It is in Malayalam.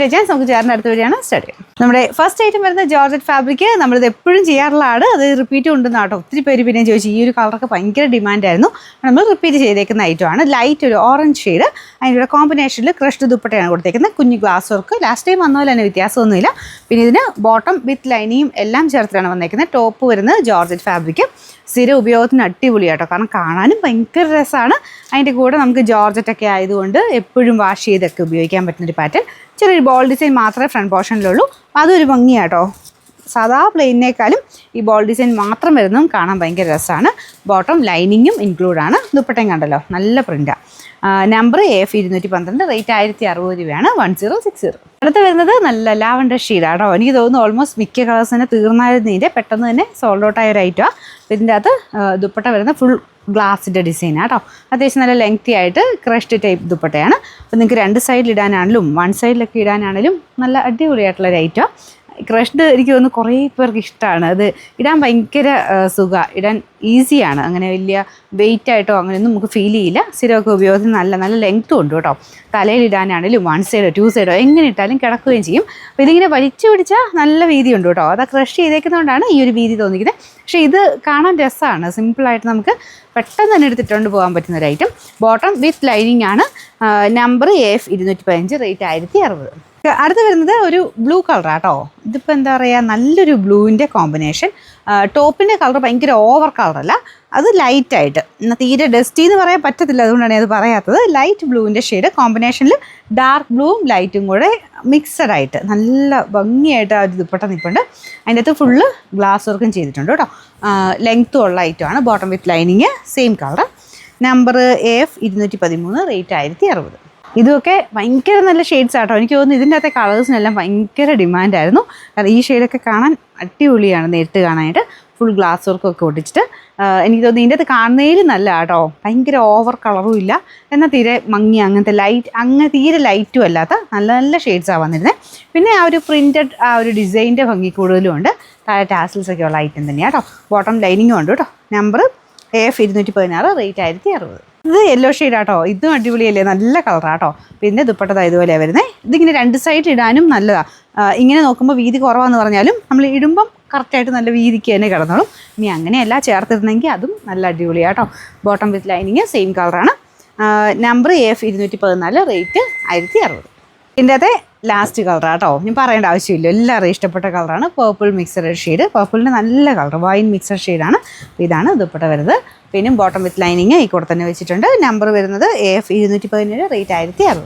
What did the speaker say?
ടു ചാൻസ് നമുക്ക് ചേർന്ന അടുത്ത വഴിയാണ് സ്റ്റാർട്ട് ചെയ്യാം. നമ്മുടെ ഫസ്റ്റ് ഐറ്റം വരുന്ന ജോർജറ്റ് ഫാബ്രിക്. നമ്മളിത് എപ്പോഴും ചെയ്യാറുള്ളതാണ്, അത് റിപ്പീറ്റ് കൊണ്ടുവന്നാട്ടോ. ഒത്തിരി പേര് പിന്നെ ചോദിച്ചു, ഈ ഒരു കളറൊക്കെ ഭയങ്കര ഡിമാൻഡായിരുന്നു. നമ്മൾ റിപ്പീറ്റ് ചെയ്തേക്കുന്ന ഐറ്റമാണ്. ലൈറ്റ് ഒരു ഓറഞ്ച് ഷെയ്ഡ്, അതിൻ്റെ കോമ്പിനേഷനിൽ ക്രഷ്ഡ് ദുപ്പട്ടയാണ് കൊടുത്തേക്കുന്നത്. കുഞ്ഞു ഗ്ലാസ് വർക്ക്, ലാസ്റ്റ് ടൈം വന്ന പോലെ തന്നെ വ്യത്യാസമൊന്നുമില്ല. പിന്നെ ഇതിന് ബോട്ടം വിത്ത് ലൈനിയും എല്ലാം ചേർത്തിലാണ് വന്നേക്കുന്നത്. ടോപ്പ് വരുന്നത് ജോർജറ്റ് ഫാബ്രിക്. സ്ഥിര ഉപയോഗത്തിന് അടിപൊളിയാട്ടോ, കാരണം കാണാനും ഭയങ്കര രസമാണ്. അതിൻ്റെ കൂടെ നമുക്ക് ജോർജറ്റൊക്കെ ആയതുകൊണ്ട് എപ്പോഴും വാഷ് ചെയ്തൊക്കെ ഉപയോഗിക്കാൻ പറ്റുന്നൊരു പാറ്റേൺ. ചെറിയൊരു ബോൾ ഡിസൈൻ മാത്രമേ ഫ്രണ്ട് പോർഷനിലുള്ളൂ, അതൊരു ഭംഗിയാട്ടോ. സാധാ പ്ലെയിനേക്കാളും ഈ ബോൾ ഡിസൈൻ മാത്രം വരുന്നതും കാണാൻ ഭയങ്കര രസമാണ്. ബോട്ടം ലൈനിങ്ങും ഇൻക്ലൂഡാണ്. ദുപ്പട്ടയും കണ്ടല്ലോ, നല്ല പ്രിൻ്റാണ്. നമ്പർ AF 212, റേറ്റ് 1060 രൂപയാണ്. 1060. അടുത്ത് വരുന്നത് നല്ല ലാവൻഡർ ഷെയ്ഡാണോ. എനിക്ക് തോന്നുന്നു ഓൾമോസ്റ്റ് മിക്ക കളേഴ്സ് തന്നെ തീർന്നായിരുന്നതിൻ്റെ പെട്ടെന്ന് തന്നെ സോൾഡ് ഔട്ട് ആയ ഒരു ഐറ്റമാണ്. ഇതിൻ്റെ അകത്ത് ദുപ്പട്ട വരുന്ന ഫുൾ ഗ്ലാസിൻ്റെ ഡിസൈനാണ് കേട്ടോ. അത്യാവശ്യം നല്ല ലെങ്തി ആയിട്ട് ക്രഷ്ഡ് ടൈപ്പ് ദുപ്പട്ടയാണ്. അപ്പോൾ നിങ്ങൾക്ക് 2 സൈഡിൽ ഇടാനാണെങ്കിലും 1 സൈഡിലൊക്കെ ഇടാനാണെങ്കിലും നല്ല അടിപൊളിയായിട്ടുള്ളൊരു ഐറ്റമാണ്. ക്രഷ്ഡ് എനിക്ക് തോന്നുന്നു കുറേ പേർക്ക് ഇഷ്ടമാണ്. അത് ഇടാൻ ഭയങ്കര സുഖമാണ്, ഇടാൻ ഈസിയാണ്. അങ്ങനെ വലിയ വെയിറ്റ് ആയിട്ടോ അങ്ങനെയൊന്നും നമുക്ക് ഫീൽ ചെയ്യില്ല. സ്ഥിരമൊക്കെ ഉപയോഗത്തിന് നല്ല നല്ല ലെങ്ത്തും ഉണ്ട് കേട്ടോ. തലയിലിടാനാണെങ്കിലും 1 സൈഡോ 2 സൈഡോ എങ്ങനെ ഇട്ടാലും കിടക്കുകയും ചെയ്യും. അപ്പോൾ ഇതിങ്ങനെ വലിച്ചു പിടിച്ചാൽ നല്ല വീതി ഉണ്ട് കേട്ടോ. അത് ക്രഷ് ചെയ്തേക്കുന്നതുകൊണ്ടാണ് ഈ ഒരു വീതി തോന്നിക്കുന്നത്. പക്ഷേ ഇത് കാണാൻ രസമാണ്. സിമ്പിളായിട്ട് നമുക്ക് പെട്ടെന്ന് തന്നെ എടുത്തിട്ടുകൊണ്ട് പോകാൻ പറ്റുന്ന ഒരു ഐറ്റം. ബോട്ടം വിത്ത് ലൈനിങ് ആണ്. Number AF 215, rate 1060. അടുത്ത് വരുന്നത് ഒരു ബ്ലൂ കളറാണ് കേട്ടോ. ഇതിപ്പോൾ എന്താ പറയുക, നല്ലൊരു ബ്ലൂവിൻ്റെ കോമ്പിനേഷൻ. ടോപ്പിൻ്റെ കളർ ഭയങ്കര ഓവർ കളറല്ല, അത് ലൈറ്റായിട്ട്, തീരെ ഡസ്റ്റി എന്ന് പറയാൻ പറ്റത്തില്ല, അതുകൊണ്ടാണ് അത് പറയാത്തത്. ലൈറ്റ് ബ്ലൂവിൻ്റെ ഷെയ്ഡ് കോമ്പിനേഷനിൽ ഡാർക്ക് ബ്ലൂവും ലൈറ്റും കൂടെ മിക്സഡ് ആയിട്ട് നല്ല ഭംഗിയായിട്ട് ആ ഒരു ദുപ്പട്ട നിൽപ്പുണ്ട്. അതിൻ്റെ അകത്ത് ഫുള്ള് ഗ്ലാസ് വർക്കും ചെയ്തിട്ടുണ്ട് കേട്ടോ. ലെങ്ത്തും ഉള്ള ഐറ്റമാണ്. Bottom with lining, same colour. Number AF 213, rate 1060. ഇതൊക്കെ ഭയങ്കര നല്ല ഷെയ്ഡ്സ് ആട്ടോ. എനിക്ക് തോന്നുന്നു ഇതിൻ്റെ അകത്തെ കളേഴ്സിനെല്ലാം ഭയങ്കര ഡിമാൻഡായിരുന്നു. കാരണം ഈ ഷെയ്ഡൊക്കെ കാണാൻ അടിപൊളിയാണ് നേരിട്ട് കാണാനായിട്ട്. ഫുൾ ഗ്ലാസ് വർക്കൊക്കെ ഒട്ടിച്ചിട്ട് എനിക്ക് തോന്നുന്നു ഇതിൻ്റെ അകത്ത് കാണുന്നതിൽ നല്ല കേട്ടോ. ഭയങ്കര ഓവർ കളറും ഇല്ല, എന്നാൽ തീരെ മങ്ങി അങ്ങനത്തെ ലൈറ്റ്, അങ്ങനെ തീരെ ലൈറ്റും അല്ലാത്ത നല്ല നല്ല ഷെയ്ഡ്സാണ് വന്നിരുന്നത്. പിന്നെ ആ ഒരു പ്രിൻറ്റഡ് ആ ഒരു ഡിസൈൻ്റെ ഭംഗി കൂടുതലും ഉണ്ട്. താഴെ ടാസിൽസൊക്കെ ഉള്ള ഐറ്റം തന്നെയാണ് കേട്ടോ. ബോട്ടം ലൈനിങ്ങും ഉണ്ട് കേട്ടോ. Number AF 216, rate 1060. ഇത് യെല്ലോ ഷെയ്ഡാട്ടോ. ഇതും അടിപൊളിയല്ലേ, നല്ല കളറാട്ടോ. പിന്നെ ദുപ്പട്ട ഇതുപോലെയാണ് വരുന്നത്. ഇതിങ്ങനെ 2 സൈഡ് ഇടാനും നല്ലതാണ്. ഇങ്ങനെ നോക്കുമ്പോൾ വീതി കുറവാന്ന് പറഞ്ഞാലും നമ്മൾ ഇടുമ്പം കറക്റ്റായിട്ട് നല്ല വീതിക്ക് തന്നെ കിടന്നോളും. ഇനി അങ്ങനെയല്ല ചേർത്തിരുന്നെങ്കിൽ അതും നല്ല അടിപൊളിയാട്ടോ. ബോട്ടം വിത്ത് ലൈനിങ്, സെയിം കളറാണ്. Number AF 214, rate 1060. ഇതിൻ്റെ അകത്തെ ലാസ്റ്റ് കളറാട്ടോ, ഞാൻ പറയേണ്ട ആവശ്യമില്ല, എല്ലാവരും ഇഷ്ടപ്പെട്ട കളറാണ്. പേർപ്പിൾ മിക്സഡ് ഷെയ്ഡ്, പേർപ്പിളിൻ്റെ നല്ല കളർ, വൈൻ മിക്സഡ് ഷെയ്ഡാണ്. അപ്പോൾ ഇതാണ് ദുപ്പട്ട വരുന്നത്. പിന്നെ ബോട്ടം വിത്ത് ലൈനിങ് ഈ കൂടെ തന്നെ വെച്ചിട്ടുണ്ട്. നമ്പർ വരുന്നത് AF 217, റേറ്റ് 1060.